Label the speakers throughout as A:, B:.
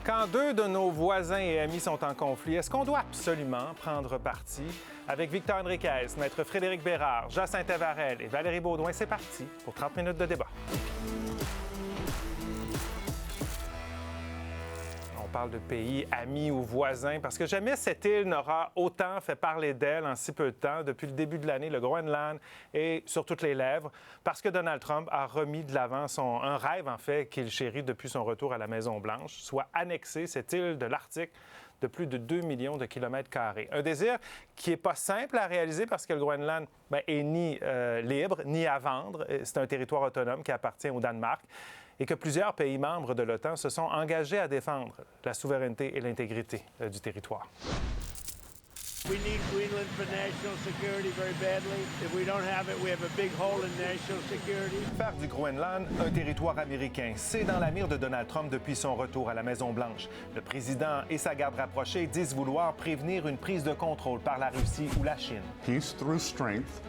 A: Quand deux de nos voisins et amis sont en conflit, est-ce qu'on doit absolument prendre parti? Avec Victor Henriquez, Maître Frédéric Bérard, Jacinthe Avarel et Valérie Baudouin, c'est parti pour 30 minutes de débat. On parle de pays, amis ou voisins, parce que jamais cette île n'aura autant fait parler d'elle en si peu de temps. Depuis le début de l'année, le Groenland est sur toutes les lèvres, parce que Donald Trump a remis de l'avant un rêve, en fait, qu'il chérit depuis son retour à la Maison-Blanche, soit annexer cette île de l'Arctique de plus de 2 millions de kilomètres carrés. Un désir qui n'est pas simple à réaliser parce que le Groenland est ni libre, ni à vendre. C'est un territoire autonome qui appartient au Danemark et que plusieurs pays membres de l'OTAN se sont engagés à défendre la souveraineté et l'intégrité du territoire.
B: We need Greenland for national security very badly. If we don't have it, we have a big hole in national security.
A: Faire du Groenland un territoire américain, c'est dans la mire de Donald Trump depuis son retour à la Maison-Blanche. Le président et sa garde rapprochée disent vouloir prévenir une prise de contrôle par la Russie ou la Chine.
C: Peace through strength.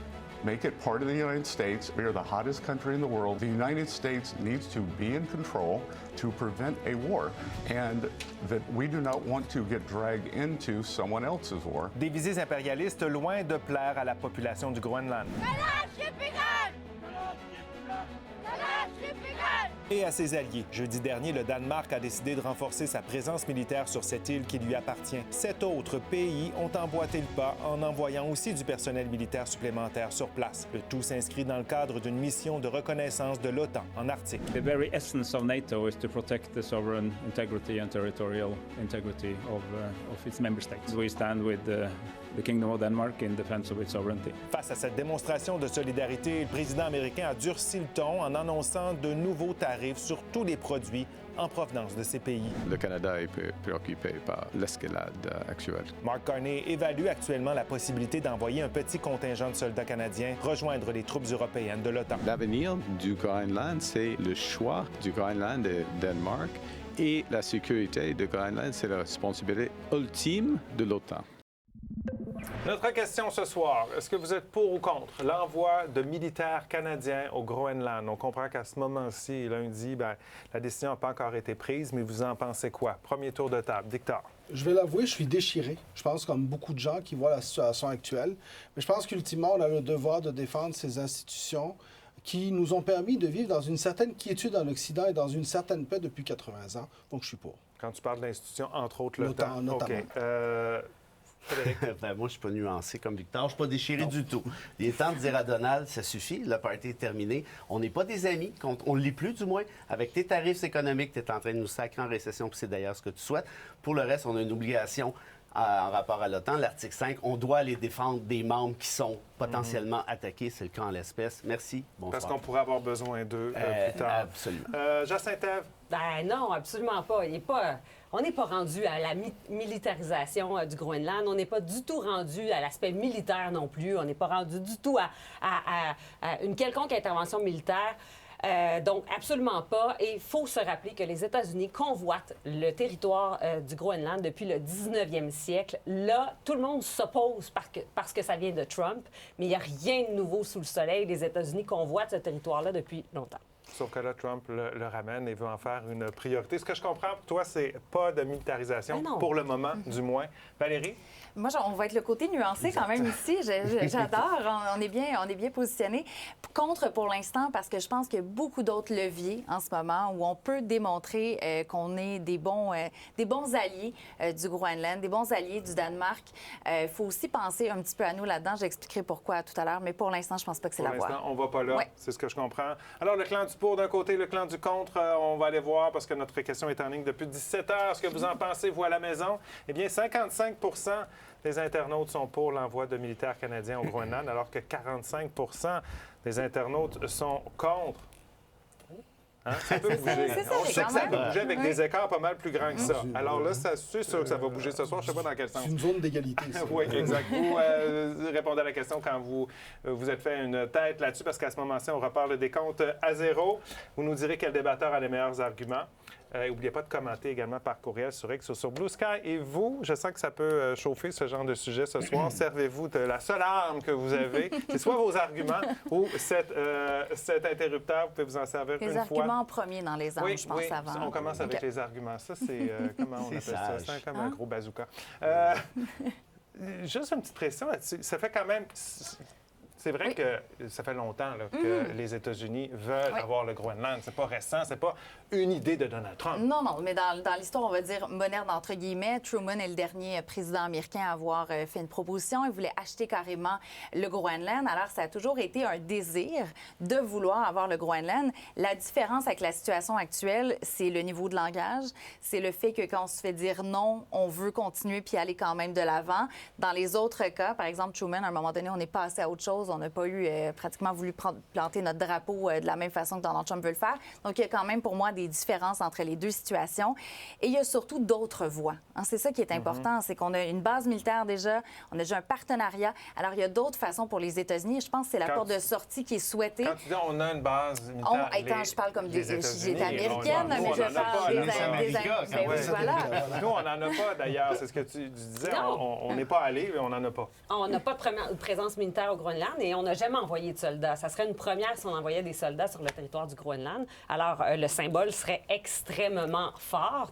C: Make it part of the United States. We are the hottest country in the world. The United States needs to be in control to prevent a war, and that we do not want to get dragged into someone else's war.
A: Des visées impérialistes loin de plaire à la population du Groenland. Et à ses alliés. Jeudi dernier, le Danemark a décidé de renforcer sa présence militaire sur cette île qui lui appartient. 7 autres pays ont emboîté le pas en envoyant aussi du personnel militaire supplémentaire sur place. Le tout s'inscrit dans le cadre d'une mission de reconnaissance de l'OTAN en Arctique.
D: The very essence of NATO is to protect the sovereign integrity and territorial integrity of its member states. We stand with the Kingdom of Denmark in defense of its sovereignty.
A: Face à cette démonstration de solidarité, le président américain a durci le ton en annonçant de nouveaux tarifs sur tous les produits en provenance de ces pays.
E: Le Canada est préoccupé par l'escalade actuelle.
A: Mark Carney évalue actuellement la possibilité d'envoyer un petit contingent de soldats canadiens rejoindre les troupes européennes de l'OTAN.
E: L'avenir du Groenland, c'est le choix du Groenland et Danemark, et la sécurité du Groenland, c'est la responsabilité ultime de l'OTAN.
A: Notre question ce soir, est-ce que vous êtes pour ou contre l'envoi de militaires canadiens au Groenland? On comprend qu'à ce moment-ci, lundi, la décision n'a pas encore été prise, mais vous en pensez quoi? Premier tour de table. Victor.
F: Je vais l'avouer, je suis déchiré. Je pense comme beaucoup de gens qui voient la situation actuelle. Mais je pense qu'ultimement, on a le devoir de défendre ces institutions qui nous ont permis de vivre dans une certaine quiétude en Occident et dans une certaine paix depuis 80 ans. Donc, je suis pour.
A: Quand tu parles d'institutions, entre autres l'OTAN.
F: Notamment.
A: OK.
G: Moi, je ne suis pas nuancé comme Victor. Je ne suis pas déchiré du tout. Il est temps de dire à Donald, ça suffit, le party est terminé. On n'est pas des amis, on ne l'est plus du moins. Avec tes tarifs économiques, tu es en train de nous sacrer en récession, puis c'est d'ailleurs ce que tu souhaites. Pour le reste, on a une obligation en rapport à l'OTAN. L'article 5, on doit aller défendre des membres qui sont potentiellement attaqués. C'est le cas en l'espèce. Merci. Bonsoir.
A: Parce qu'on pourrait avoir besoin d'eux plus tard.
G: Absolument.
A: Jacinthe-Ève?
H: Non, absolument pas. On n'est pas rendu à la militarisation du Groenland. On n'est pas du tout rendu à l'aspect militaire non plus. On n'est pas rendu du tout à une quelconque intervention militaire. Donc, absolument pas. Et il faut se rappeler que les États-Unis convoitent le territoire du Groenland depuis le 19e siècle. Là, tout le monde s'oppose parce que ça vient de Trump, mais il n'y a rien de nouveau sous le soleil. Les États-Unis convoitent ce territoire-là depuis longtemps.
A: Sauf que là, Trump le ramène et veut en faire une priorité. Ce que je comprends pour toi, c'est pas de militarisation, pour le moment, du moins. Valérie?
I: Moi, on va être le côté nuancé quand même ici. J'adore. On est bien positionné. Contre pour l'instant, parce que je pense qu'il y a beaucoup d'autres leviers en ce moment où on peut démontrer qu'on est des bons alliés du Groenland, des bons alliés du Danemark. Il faut aussi penser un petit peu à nous là-dedans. J'expliquerai pourquoi tout à l'heure, mais pour l'instant, je pense pas que c'est la voie.
A: Pour l'instant, on va pas là.
I: Ouais.
A: C'est ce que je comprends. Alors, le clan du pour d'un côté, le clan du contre, on va aller voir parce que notre question est en ligne depuis 17 heures. Ce que vous en pensez, vous, à la maison? Eh bien, 55 des internautes sont pour l'envoi de militaires canadiens au Groenland, alors que 45 des internautes sont contre. Hein? Ça peut bouger. On sait que ça va bouger avec des écarts pas mal plus grands que ça. Alors là, c'est sûr que ça va bouger ce soir. Je ne sais pas dans quel sens.
F: C'est une zone d'égalité.
A: Oui, exact. Vous répondez à la question quand vous êtes fait une tête là-dessus, parce qu'à ce moment-ci, on repart le décompte à 0. Vous nous direz quel débatteur a les meilleurs arguments. N'oubliez pas de commenter également par courriel sur X ou sur Blue Sky. Et vous, je sens que ça peut chauffer ce genre de sujet ce soir. Servez-vous de la seule arme que vous avez. C'est soit vos arguments ou cet interrupteur. Vous pouvez vous en servir une fois.
I: Les arguments en premier dans les armes, je pense, avant.
A: On commence avec les arguments. Ça, c'est... comment on appelle ça? C'est comme un gros bazooka. Juste une petite pression là-dessus. Ça fait quand même... C'est vrai que ça fait longtemps là, que les États-Unis veulent avoir le Groenland. C'est pas récent, c'est pas une idée de Donald Trump.
I: Non, mais dans l'histoire, on va dire moderne, entre guillemets, Truman est le dernier président américain à avoir fait une proposition. Il voulait acheter carrément le Groenland. Alors, ça a toujours été un désir de vouloir avoir le Groenland. La différence avec la situation actuelle, c'est le niveau de langage. C'est le fait que quand on se fait dire non, on veut continuer puis aller quand même de l'avant. Dans les autres cas, par exemple, Truman, à un moment donné, on est passé à autre chose. On n'a pas eu pratiquement voulu planter notre drapeau de la même façon que Donald Trump veut le faire. Donc, il y a quand même, pour moi, des différences entre les deux situations. Et il y a surtout d'autres voies. Hein, c'est ça qui est important, c'est qu'on a une base militaire déjà, on a déjà un partenariat. Alors, il y a d'autres façons pour les États-Unis. Je pense que c'est la porte de sortie qui est souhaitée.
A: Quand tu dis on a une base militaire,
I: quand je parle comme des américaines, mais je parle des voilà.
A: Nous, on n'en a pas, d'ailleurs. C'est ce que tu disais. On n'est pas allé, mais on n'en a pas.
H: On n'a pas de présence militaire au Groenland et on n'a jamais envoyé de soldats. Ça serait une première si on envoyait des soldats sur le territoire du Groenland. Alors, le symbole serait extrêmement fort,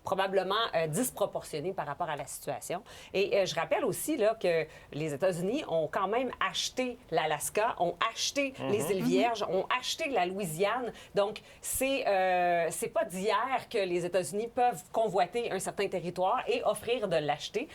H: probablement disproportionné par rapport à la situation. Et je rappelle aussi là, que les États-Unis ont quand même acheté l'Alaska, ont acheté les îles Vierges, ont acheté la Louisiane. Donc, c'est pas d'hier que les États-Unis peuvent convoiter un certain territoire et offrir de l'acheter.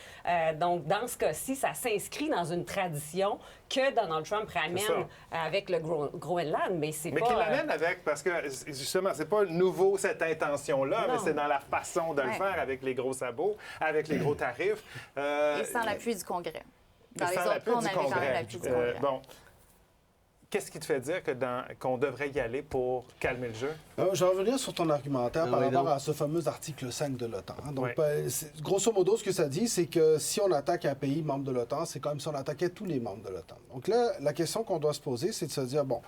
H: Donc, dans ce cas-ci, ça s'inscrit dans une tradition que Donald Trump ramène avec le Groenland, mais c'est pas...
A: Mais qu'il l'amène avec, parce que justement, c'est pas nouveau cette intention-là, mais c'est dans la façon de le faire avec les gros sabots, avec les gros tarifs.
I: Et sans l'appui du Congrès. Dans les autres cas, on avait quand même l'appui du Congrès.
A: Bon. Qu'est-ce qui te fait dire qu'on devrait y aller pour calmer le jeu?
F: Je vais revenir sur ton argumentaire par rapport à ce fameux article 5 de l'OTAN. Donc, grosso modo, ce que ça dit, c'est que si on attaque un pays membre de l'OTAN, c'est comme si on attaquait tous les membres de l'OTAN. Donc là, la question qu'on doit se poser, c'est de se dire, bon,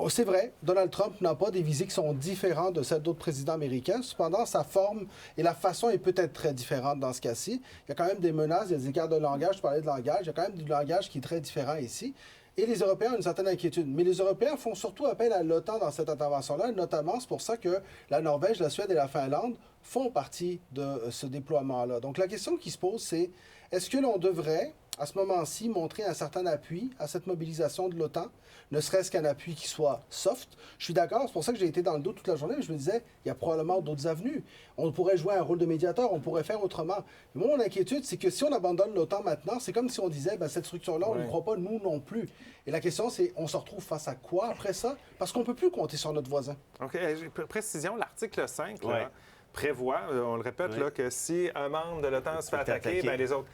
F: c'est vrai, Donald Trump n'a pas des visées qui sont différentes de celles d'autres présidents américains. Cependant, sa forme et la façon est peut-être très différente dans ce cas-ci. Il y a quand même des menaces, il y a des écarts de langage. Je parlais de langage. Il y a quand même du langage qui est très différent ici. Et les Européens ont une certaine inquiétude. Mais les Européens font surtout appel à l'OTAN dans cette intervention-là. Notamment, c'est pour ça que la Norvège, la Suède et la Finlande font partie de ce déploiement-là. Donc, la question qui se pose, c'est est-ce que l'on devrait, à ce moment-ci, montrer un certain appui à cette mobilisation de l'OTAN, ne serait-ce qu'un appui qui soit soft? Je suis d'accord, c'est pour ça que j'ai été dans le dos toute la journée, mais je me disais, il y a probablement d'autres avenues. On pourrait jouer un rôle de médiateur, on pourrait faire autrement. Mais moi, mon inquiétude, c'est que si on abandonne l'OTAN maintenant, c'est comme si on disait, cette structure-là, on ne croit pas, nous non plus. Et la question, c'est, on se retrouve face à quoi après ça? Parce qu'on ne peut plus compter sur notre voisin.
A: OK. Précision, l'article 5 là, prévoit, on le répète, là, que si un membre de l'OTAN se fait attaquer, les autres...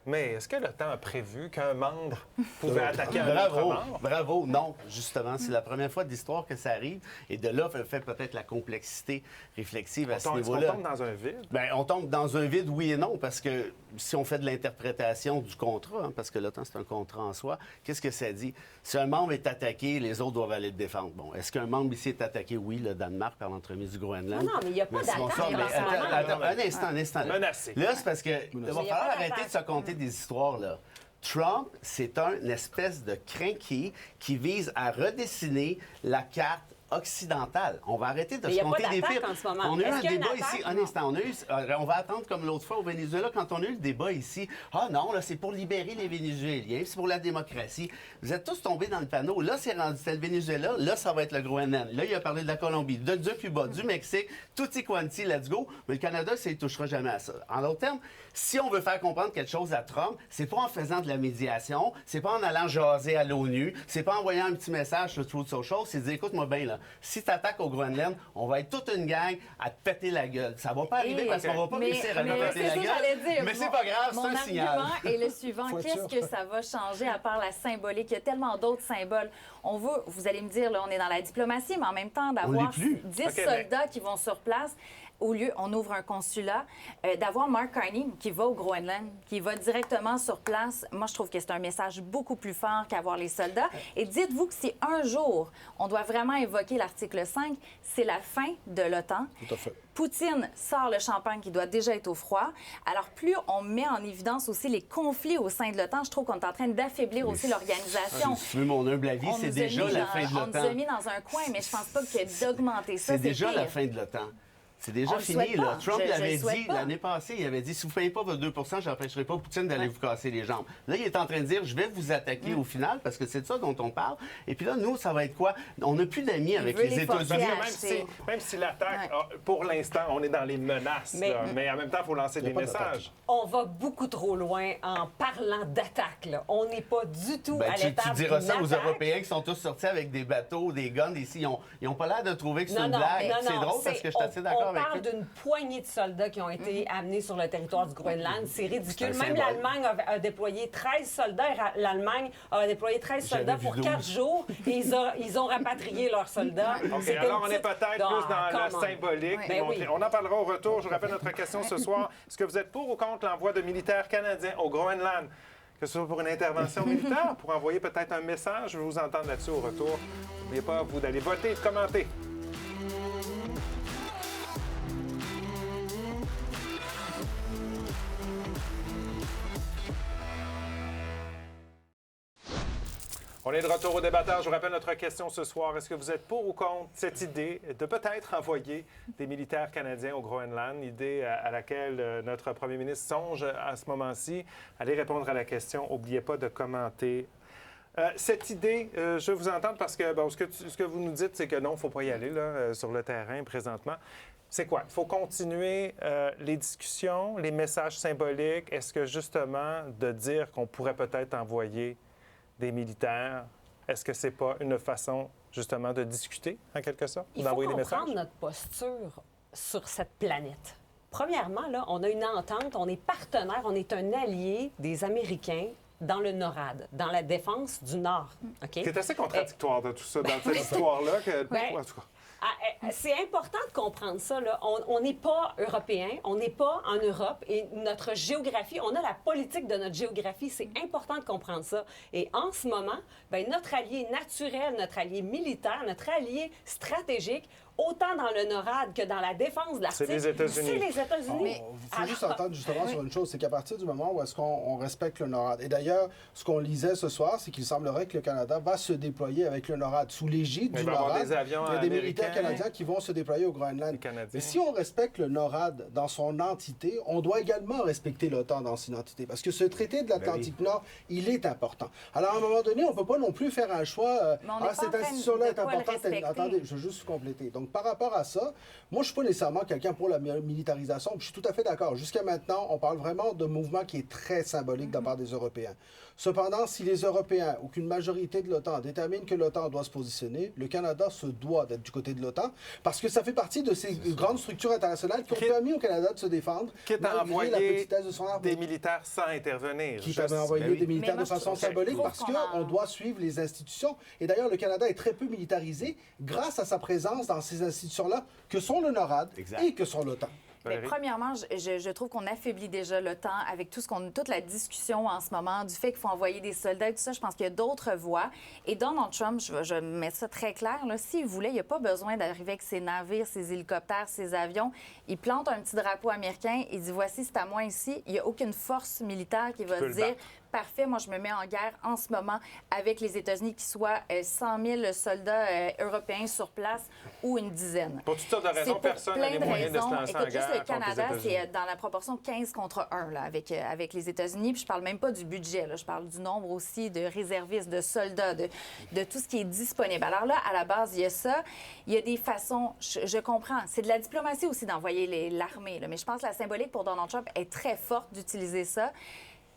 A: Mais est-ce que l'OTAN a prévu qu'un membre pouvait attaquer un autre membre?
G: Bravo, non, justement. C'est la première fois de l'histoire que ça arrive. Et de là, fait peut-être la complexité réflexive à ce niveau-là.
A: Est-ce qu'on tombe dans un vide?
G: Bien, on tombe dans un vide, oui et non, parce que si on fait de l'interprétation du contrat, parce que l'OTAN, c'est un contrat en soi, qu'est-ce que ça dit? Si un membre est attaqué, les autres doivent aller le défendre. Bon, est-ce qu'un membre ici est attaqué? Oui, le Danemark, par l'entremise du Groenland.
H: Non, mais il n'y a pas d'attaque.
G: Un instant.
A: Menacé.
G: Là, c'est parce que il va falloir arrêter de se compter des histoires, là. Trump, c'est une espèce de crinqué qui vise à redessiner la carte occidentale. On va arrêter de se compter des pires. On a eu un débat ici. Un instant. On va attendre comme l'autre fois au Venezuela quand on a eu le débat ici. Ah non, là, c'est pour libérer les Vénézuéliens, c'est pour la démocratie. Vous êtes tous tombés dans le panneau. Là, c'est rendu, c'est le Venezuela. Là, ça va être le Groenland. Là, il a parlé de la Colombie, de Cuba, du Mexique, tutti quanti, let's go. Mais le Canada, ça ne touchera jamais à ça. En d'autres termes, si on veut faire comprendre quelque chose à Trump, c'est pas en faisant de la médiation, c'est pas en allant jaser à l'ONU, c'est pas en envoyant un petit message sur Truth Social, c'est de dire, écoute-moi bien, là, si tu attaques au Groenland, on va être toute une gang à te péter la gueule. Ça va pas arriver parce qu'on va pas réussir à nous péter la gueule. Mais c'est pas grave, c'est un signal.
I: Mon argument est le suivant. Qu'est-ce que ça va changer à part la symbolique? Il y a tellement d'autres symboles. On veut, vous allez me dire, là, on est dans la diplomatie, mais en même temps, d'avoir 10 soldats qui vont sur place, au lieu, on ouvre un consulat, d'avoir Mark Carney qui va au Groenland, qui va directement sur place. Moi, je trouve que c'est un message beaucoup plus fort qu'avoir les soldats. Et dites-vous que si un jour, on doit vraiment évoquer l'article 5, c'est la fin de l'OTAN.
F: Tout à fait.
I: Poutine sort le champagne qui doit déjà être au froid. Alors, plus on met en évidence aussi les conflits au sein de l'OTAN, je trouve qu'on est en train d'affaiblir aussi l'organisation.
G: Si tu veux mon humble avis, c'est déjà la fin de
I: On nous a
G: l'OTAN.
I: mis dans un coin, mais je pense pas que d'augmenter ça,
G: C'est déjà
I: pire.
G: la fin de l'OTAN. C'est déjà
I: On le
G: fini.
I: souhaite
G: Là.
I: pas.
G: Trump
I: Je
G: l'avait
I: le souhaite
G: dit
I: pas.
G: l'année passée. Il avait dit si vous ne payez pas vos 2 je n'empêcherai pas Poutine d'aller vous casser les jambes. Là, il est en train de dire je vais vous attaquer au final parce que c'est de ça dont on parle. Et puis là, nous, ça va être quoi? On n'a plus d'amis avec
I: veut
G: les
I: les forcer
G: États-Unis.
I: à
A: Même si l'attaque, pour l'instant, on est dans les menaces, mais en même temps, il faut lancer des messages.
H: On va beaucoup trop loin en parlant d'attaque. Là. On n'est pas du tout à
G: Tu
H: l'étape
G: diras
H: d'une
G: ça aux
H: attaque.
G: Européens qui sont tous sortis avec des bateaux, des guns ici. Ils n'ont pas l'air de trouver que c'est une
H: Non,
G: blague.
H: non,
G: C'est
H: non,
G: drôle parce que je suis assez d'accord
H: on
G: avec
H: parle
G: eux.
H: d'une poignée de soldats qui ont été amenés sur le territoire du Groenland. C'est ridicule.
G: C'est un
H: Même
G: symbole.
H: l'Allemagne a déployé 13 soldats. L'Allemagne a déployé 13 soldats
G: J'avais
H: pour
G: vu
H: 4
G: 12.
H: jours et ils ont rapatrié leurs soldats.
A: OK,
H: C'était
A: alors
H: une
A: on est
H: petite-
A: peut-être
H: Non,
A: plus dans le
H: come on.
A: symbolique.
H: Ben
A: Donc,
H: oui.
A: On en parlera au retour. Je vous rappelle notre question ce soir. Est-ce que vous êtes pour ou contre l'envoi de militaires canadiens au Groenland? Que ce soit pour une intervention militaire, pour envoyer peut-être un message, je vais vous entendre là-dessus au retour. N'oubliez pas, vous, d'aller voter et de commenter. On est de retour au débatteur. Je vous rappelle notre question ce soir. Est-ce que vous êtes pour ou contre cette idée de peut-être envoyer des militaires canadiens au Groenland, idée à laquelle notre premier ministre songe à ce moment-ci? Allez répondre à la question. N'oubliez pas de commenter. Cette idée, je vais vous entendre parce que bon, ce que vous nous dites, c'est que non, il ne faut pas y aller là, sur le terrain présentement. C'est quoi? Il faut continuer les discussions, les messages symboliques. Est-ce que justement de dire qu'on pourrait peut-être envoyer des militaires, est-ce que c'est pas une façon, justement, de discuter, en quelque sorte,
H: Il faut
A: d'envoyer des
H: comprendre
A: messages?
H: notre posture sur cette planète. Premièrement, là, on a une entente, on est partenaire, on est un allié des Américains dans le NORAD, dans la défense du Nord. OK?
A: C'est assez contradictoire de tout ça, dans cette histoire-là.
H: Ben,
A: En tout cas.
H: C'est important de comprendre ça. Là. On n'est pas européen, on n'est pas en Europe et notre géographie, on a la politique de notre géographie. C'est important de comprendre ça. Et en ce moment, ben, notre allié naturel, notre allié militaire, notre allié stratégique, autant dans le NORAD que dans la défense de l'Arctique,
A: C'est les États-Unis.
H: c'est les États-Unis.
F: Il faut juste entendre justement sur une chose, c'est qu'à partir du moment où est-ce qu'on respecte le NORAD, et d'ailleurs, ce qu'on lisait ce soir, c'est qu'il semblerait que le Canada va se déployer avec le NORAD sous l'égide
A: Il
F: du
A: va y avoir
F: NORAD.
A: des avions
F: Il y a des
A: américains.
F: militaires canadiens qui vont se déployer au Groenland.
A: Les Canadiens.
F: Mais si on respecte le NORAD dans son entité, on doit également respecter l'OTAN dans son entité, parce que ce traité de l'Atlantique Nord, il est important. Alors, à un moment donné, on ne peut pas non plus faire un choix,
I: Mais on n'est pas en
F: cette
I: train
F: institution-là
I: de
F: est
I: pas le
F: importante.
I: respecter.
F: Attendez, je veux juste compléter. Donc, par rapport à ça, moi, je ne suis pas nécessairement quelqu'un pour la militarisation. Je suis tout à fait d'accord. Jusqu'à maintenant, on parle vraiment de mouvement qui est très symbolique de la part des Européens. Cependant, si les Européens ou qu'une majorité de l'OTAN détermine que l'OTAN doit se positionner, le Canada se doit d'être du côté de l'OTAN parce que ça fait partie de ces grandes structures internationales qui ont permis au Canada de se défendre
A: Quitte à
F: malgré la
A: envoyer
F: petite de son armée.
A: des militaires sans intervenir.
F: Qui
A: Juste-
F: avait envoyé
A: Ben oui.
F: des militaires
I: Mais moi,
F: de façon
I: je trouve
F: symbolique
I: qu'on
F: parce
I: a-
F: qu'on doit suivre les institutions. Et d'ailleurs, le Canada est très peu militarisé grâce à sa présence dans ces institutions-là que sont le NORAD
G: Exact.
F: et que sont l'OTAN.
I: Mais
A: Valérie?
I: premièrement, je trouve qu'on affaiblit déjà l'OTAN avec toute la discussion en ce moment du fait qu'il faut envoyer des soldats et tout ça. Je pense qu'il y a d'autres voies. Et Donald Trump, je mets ça très clair, là, s'il voulait, il n'y a pas besoin d'arriver avec ses navires, ses hélicoptères, ses avions. Il plante un petit drapeau américain, il dit voici, c'est à moi ici. Il n'y a aucune force militaire qui va
A: peux le
I: dire
A: battre.
I: parfait, moi je me mets en guerre en ce moment avec les États-Unis, qui soient 100 000 soldats européens sur place ou une dizaine.
A: Pour toutes sortes de
I: C'est
A: raisons,
I: pour
A: personne n'a
I: plein
A: les
I: de
A: moyens de se
I: raisons.
A: lancer en
I: Écoute,
A: guerre
I: juste le
A: contre les
I: Canada,
A: États-Unis.
I: c'est dans la proportion 15 contre 1 là, avec les États-Unis. Puis je parle même pas du budget. Là. Je parle du nombre aussi de réservistes, de soldats, de tout ce qui est disponible. Alors là, à la base, il y a ça. Il y a des façons, je comprends. C'est de la diplomatie aussi d'envoyer l'armée. Mais je pense que la symbolique pour Donald Trump est très forte d'utiliser ça.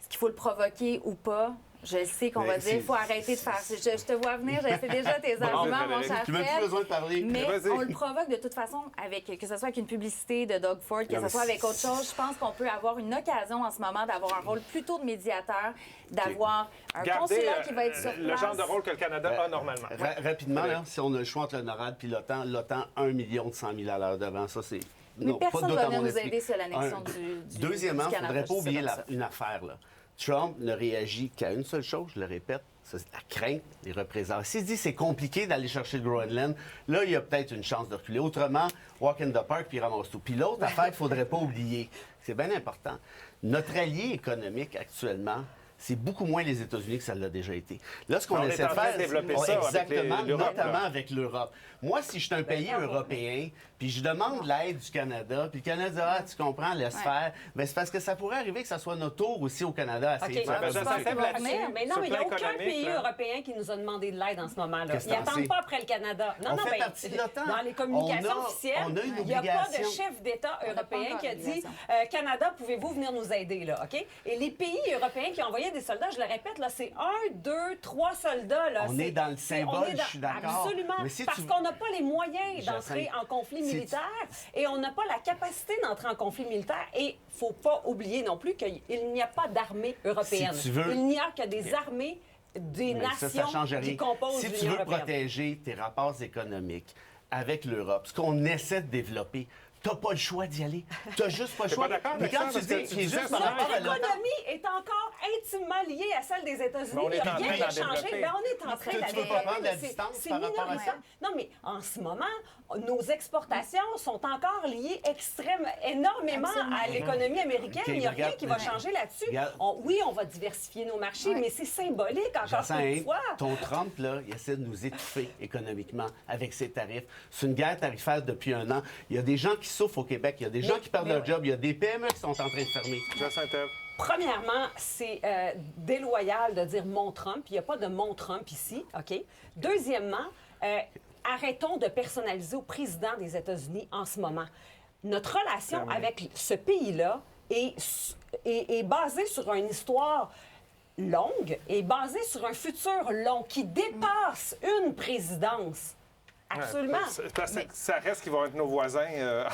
I: Est-ce qu'il faut le provoquer ou pas? Je sais qu'on
G: Mais
I: va dire
G: c'est-
I: qu'il faut arrêter de faire ça. Je te vois venir, je sais déjà tes arguments, mon cher
G: Tu n'as
I: Fred.
G: plus besoin de parler.
I: Mais
A: Vas-y.
I: on le provoque de toute façon, que ce soit avec une publicité de Doug Ford, que
G: Non,
I: ce
G: mais
I: soit avec autre chose. Je pense qu'on peut avoir une occasion en ce moment d'avoir un rôle plutôt de médiateur, d'avoir un
A: Gardez
I: consulat qui va être sur place.
A: le genre de rôle que le Canada a normalement.
G: Rapidement, là, si on a le choix entre le NORAD puis l'OTAN, 1 100 000 à l'heure devant, ça, c'est
I: Mais
G: non,
I: personne
G: pas
I: ne
G: doute
I: va
G: à mon
I: venir nous
G: esprit.
I: aider sur l'annexion du
G: Deuxièmement, il ne
I: Canada,
G: faudrait pas
I: je dis ça
G: oublier
I: comme ça.
G: une affaire. Là. Trump ne réagit qu'à une seule chose, je le répète, c'est la crainte des représailles. S'il dit que c'est compliqué d'aller chercher le Groenland, là, il y a peut-être une chance de reculer. Autrement, walk in the park puis ramasse tout. Puis l'autre affaire qu'il ne faudrait pas oublier, c'est bien important, notre allié économique actuellement, c'est beaucoup moins les États-Unis que ça l'a déjà été. Là, ce qu'on
A: On est
G: essaie
A: en
G: de
A: train
G: faire,
A: de développer ça avec
G: exactement,
A: l'Europe,
G: notamment
A: là.
G: avec l'Europe. Moi, si je suis un pays européen, puis je demande l'aide du Canada, puis le Canada dit, ah, tu comprends, laisse faire, bien, c'est parce que ça pourrait arriver que ça soit notre tour aussi au Canada à essayer
H: OK,
G: de faire
A: ben,
H: je
G: ça.
H: pense
A: ça
H: qu'on va
A: là-dessus.
H: revenir. Mais non,
A: Sur
H: mais il n'y a
A: le plan
H: aucun
A: économique,
H: pays
A: là.
H: européen qui nous a demandé de l'aide en ce moment-là.
G: Qu'est-ce
H: Ils
G: que t'en
H: n'attendent
G: sais?
H: pas après le Canada. Non,
G: On
H: non,
G: fait
H: ben,
G: partie de l'OTAN.
H: dans les communications
G: On a
H: officielles,
G: une
H: il n'y a pas de
G: obligation.
H: chef d'État
I: n'a pas
H: européen
I: encore
H: qui a dit
I: d'obligation.
H: Canada, pouvez-vous venir nous aider, là, OK? Et les pays européens qui ont envoyé des soldats, je le répète, là, c'est 1, 2, 3 soldats. Là.
G: On est dans le symbole, je suis d'accord.
H: Absolument.
G: Mais si
H: parce
G: tu-
H: qu'on n'a pas les moyens
G: Je
H: d'entrer
G: sais.
H: en conflit
G: Si tu-
H: militaire et on n'a pas la capacité d'entrer en conflit militaire. Et il ne faut pas oublier non plus qu'il n'y a pas d'armée européenne.
G: Si tu veux-
H: Il n'y a que des armées des
G: Mais
H: nations
G: ça change rien.
H: qui composent
G: Si tu
H: l'Union
G: veux
H: européenne.
G: protéger tes rapports économiques avec l'Europe, ce qu'on essaie de développer, t'as pas le choix d'y aller. T'as juste pas le
A: T'es
G: choix.
A: pas d'accord
G: Mais
A: avec
G: quand
A: ça,
G: tu
A: parce que
G: dis
A: tu
G: qu'il est
A: disais
G: juste
A: ça,
G: par rapport à
H: Notre
G: l'OTAN,
H: économie est encore intimement liée à celle des États-Unis.
A: Mais on est
H: Il n'y a
A: en
H: rien
A: train
H: qui a
A: d'en
H: changé.
A: développer.
H: Ben, on est en train
G: Tu
H: de la
G: veux pas
H: développer,
G: prendre la
H: mais c'est-
G: distance
H: c'est
G: par rapport à
H: minoritaire.
G: ça?
H: Non, mais en ce moment, nos exportations sont encore liées énormément à l'économie américaine.
G: OK,
H: Il n'y a rien
G: regarde,
H: qui va changer là-dessus.
G: regarde.
H: Oui, on va diversifier nos marchés, mais c'est symbolique encore une
G: Jacinthe,
H: fois.
G: ton Trump, là, il essaie de nous étouffer économiquement avec ses tarifs. C'est une guerre tarifaire depuis un an. Il y a des gens qui souffrent au Québec. Il y a des gens qui perdent leur job. Il y a des PME qui sont en train de fermer.
A: Jacinthe.
H: Premièrement, c'est déloyal de dire mon Trump. Il n'y a pas de mon Trump ici, OK? Deuxièmement, arrêtons de personnaliser au président des États-Unis en ce moment. Notre relation avec ce pays-là est basée sur une histoire longue et basée sur un futur long qui dépasse une présidence. Absolument.
A: Ça reste qu'ils vont être nos voisins.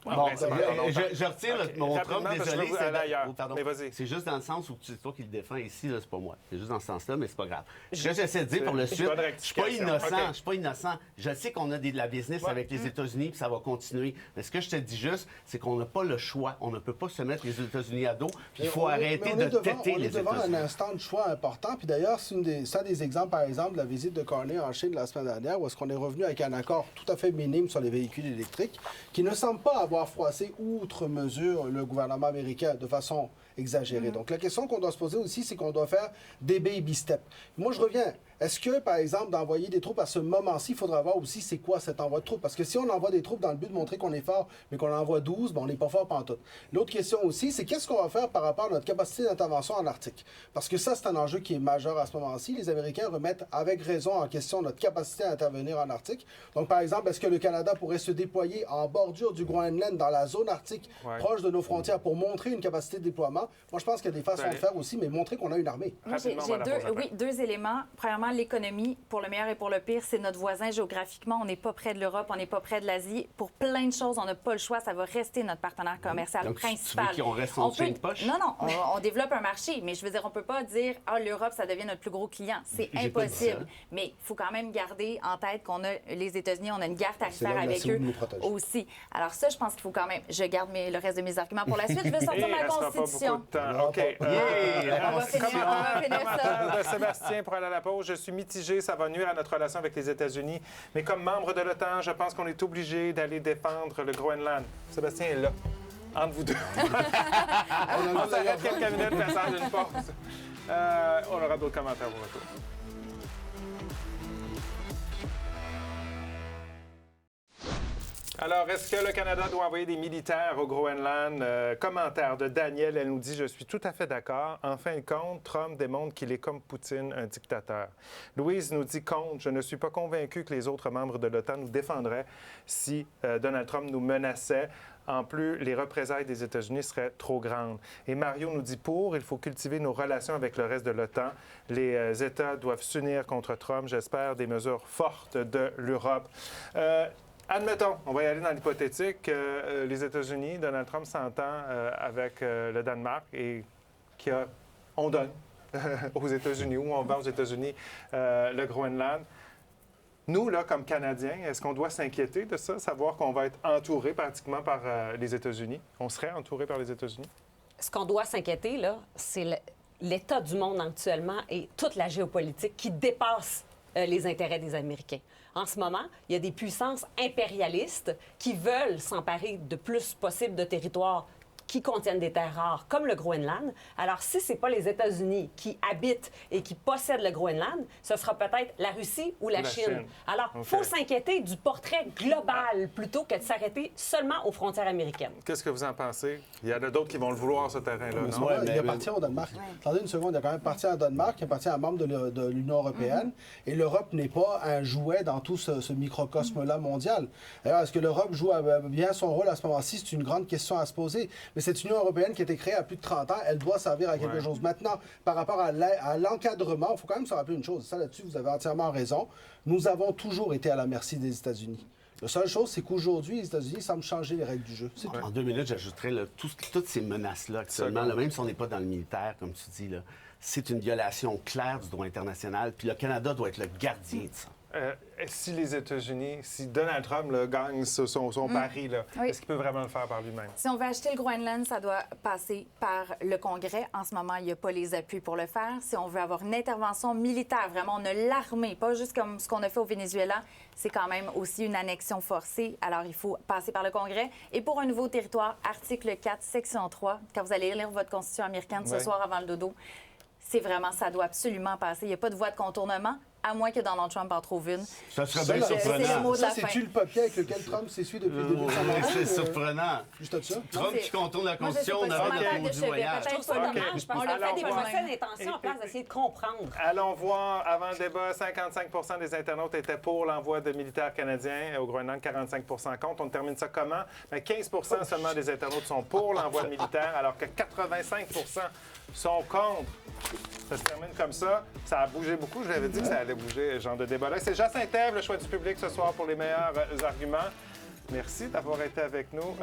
G: Bon, je retire mon Trump,
A: Rapidement, parce que je
G: désolé.
A: veux aller ailleurs.
G: Oh, pardon.
A: Mais vas-y.
G: C'est juste dans le sens où c'est toi qui le défends ici, là, c'est pas moi. C'est juste dans ce sens-là, mais c'est pas grave. Ce que j'essaie de dire pour le
A: J'ai
G: suite,
A: pas de
G: je suis pas
A: rectification.
G: innocent.
A: OK.
G: Je suis pas innocent. Je sais qu'on a de la business avec les États-Unis, puis ça va continuer. Mais ce que je te dis juste, c'est qu'on n'a pas le choix. On ne peut pas se mettre les États-Unis à dos, puis il faut arrêter de têter les
F: On est devant un
G: États-Unis.
F: instant de choix important. Puis d'ailleurs, c'est des exemples, par exemple, de la visite de Carney en Chine la semaine dernière, où est-ce qu'on est revenu avec un accord tout à fait minime sur les véhicules électriques, qui ne semble pas avoir froissé outre mesure le gouvernement américain de façon exagérée. Donc la question qu'on doit se poser aussi, c'est qu'on doit faire des baby steps. Moi, je reviens. Est-ce que, par exemple, d'envoyer des troupes à ce moment-ci, il faudra voir aussi c'est quoi cet envoi de troupes? Parce que si on envoie des troupes dans le but de montrer qu'on est fort, mais qu'on en envoie 12, ben, on n'est pas fort pantoute. L'autre question aussi, c'est qu'est-ce qu'on va faire par rapport à notre capacité d'intervention en Arctique? Parce que ça, c'est un enjeu qui est majeur à ce moment-ci. Les Américains remettent avec raison en question notre capacité à intervenir en Arctique. Donc, par exemple, est-ce que le Canada pourrait se déployer en bordure du Groenland, dans la zone arctique, proche de nos frontières, pour montrer une capacité de déploiement? Moi, je pense qu'il y a des façons de faire aussi, mais montrer qu'on a une armée.
I: Moi, j'ai deux éléments. Premièrement, l'économie, pour le meilleur et pour le pire, c'est notre voisin géographiquement. On n'est pas près de l'Europe, on n'est pas près de l'Asie. Pour plein de choses, on n'a pas le choix. Ça va rester notre partenaire commercial
G: Donc,
I: principal.
G: tu veux qu'on reste en chaîne de poche?
I: Non, non, on développe un marché, mais je veux dire, on ne peut pas dire « Ah, l'Europe, ça devient notre plus gros client ». C'est
G: J'ai pas dit ça.
I: impossible. Mais il faut quand même garder en tête qu'on a les États-Unis, on a une guerre tarifaire
F: là où la
I: avec
F: CEU
I: eux
F: nous protège.
I: aussi. Alors ça, je pense qu'il faut quand même... Je garde le reste de mes arguments pour la suite. Je veux sortir
A: Il
I: ma
A: restera pas beaucoup
I: Constitution.
A: de temps. OK.
I: On va finir ça.
A: Commentaire de Sébastien pour aller à la pause. Je suis mitigé, ça va nuire à notre relation avec les États-Unis. Mais comme membre de l'OTAN, je pense qu'on est obligé d'aller défendre le Groenland. Sébastien est là, entre vous deux. On s'arrête quelques minutes, la salle d'une pause. On aura d'autres commentaires au retour. Alors, est-ce que le Canada doit envoyer des militaires au Groenland? Commentaire de Daniel, elle nous dit « Je suis tout à fait d'accord. En fin de compte, Trump démontre qu'il est comme Poutine, un dictateur. » Louise nous dit « Compte, je ne suis pas convaincu que les autres membres de l'OTAN nous défendraient si Donald Trump nous menaçait. En plus, les représailles des États-Unis seraient trop grandes. » Et Mario nous dit « Pour, il faut cultiver nos relations avec le reste de l'OTAN. Les États doivent s'unir contre Trump. J'espère des mesures fortes de l'Europe. » Admettons, on va y aller dans l'hypothétique, les États-Unis, Donald Trump s'entend avec le Danemark et on donne aux États-Unis ou on vend aux États-Unis le Groenland. Nous, là, comme Canadiens, est-ce qu'on doit s'inquiéter de ça, savoir qu'on va être entouré pratiquement par les États-Unis? On serait entouré par les États-Unis?
H: Ce qu'on doit s'inquiéter, là, c'est l'état du monde actuellement et toute la géopolitique qui dépasse les intérêts des Américains. En ce moment, il y a des puissances impérialistes qui veulent s'emparer de plus possible de territoires qui contiennent des terres rares, comme le Groenland. Alors, si ce n'est pas les États-Unis qui habitent et qui possèdent le Groenland, ce sera peut-être la Russie ou la Chine. Alors, il faut s'inquiéter du portrait global plutôt que de s'arrêter seulement aux frontières américaines.
A: Qu'est-ce que vous en pensez? Il y en a d'autres qui vont le vouloir, ce terrain-là, non?
F: Il appartient au Danemark. Attendez une seconde, il a quand même appartient à Danemark, il appartient à un membre de l'Union européenne, et l'Europe n'est pas un jouet dans tout ce microcosme-là mondial. Alors, est-ce que l'Europe joue bien son rôle à ce moment-ci? C'est une grande question à se poser. Mais cette Union européenne qui a été créée à plus de 30 ans, elle doit servir à quelque chose. Maintenant, par rapport à l'encadrement, il faut quand même se rappeler une chose. Ça, là-dessus, vous avez entièrement raison. Nous avons toujours été à la merci des États-Unis. La seule chose, c'est qu'aujourd'hui, les États-Unis semblent changer les règles du jeu. C'est tout.
G: En 2 minutes, j'ajouterais toutes ces menaces-là actuellement, là, même si on n'est pas dans le militaire, comme tu dis, là, c'est une violation claire du droit international. Puis le Canada doit être le gardien de ça.
A: Si les États-Unis, si Donald Trump là, gagne son pari, là, est-ce qu'il peut vraiment le faire par lui-même?
I: Si on veut acheter le Groenland, ça doit passer par le Congrès. En ce moment, il n'y a pas les appuis pour le faire. Si on veut avoir une intervention militaire, vraiment, on a l'armée, pas juste comme ce qu'on a fait au Venezuela, c'est quand même aussi une annexion forcée. Alors, il faut passer par le Congrès. Et pour un nouveau territoire, article 4, section 3, quand vous allez lire votre Constitution américaine ce soir avant le dodo, c'est vraiment, ça doit absolument passer. Il n'y a pas de voie de contournement, à moins que Donald Trump en trouve une.
G: Ça serait bien surprenant.
I: C'est le mot de la fin.
F: C'est-tu le papier avec lequel Trump s'essuie depuis le début de sa mandat?
G: C'est surprenant.
F: Juste ça?
G: Trump qui contourne la Constitution, on
I: a
G: a un du voyage.
H: Je trouve ça dommage parce qu'on a fait des procès d'intention en place d'essayer de comprendre.
A: Allons voir, avant le débat, 55 des internautes étaient pour l'envoi de militaires canadiens au Groenland, 45 contre. On termine ça comment? Bien, 15 seulement des internautes sont pour l'envoi de militaires, alors que 85 sont contre. Ça se termine comme ça. Ça a bougé beaucoup. Je l'avais dit que ça allait bouger, ce genre de débat-là. C'est Jacinthe Ève, le choix du public ce soir pour les meilleurs arguments. Merci d'avoir été avec nous.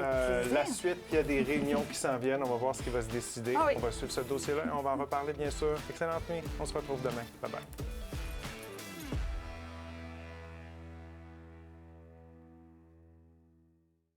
A: La suite, il y a des réunions qui s'en viennent. On va voir ce qui va se décider. On va suivre ce dossier-là et on va en reparler, bien sûr. Excellente nuit. On se retrouve demain. Bye-bye.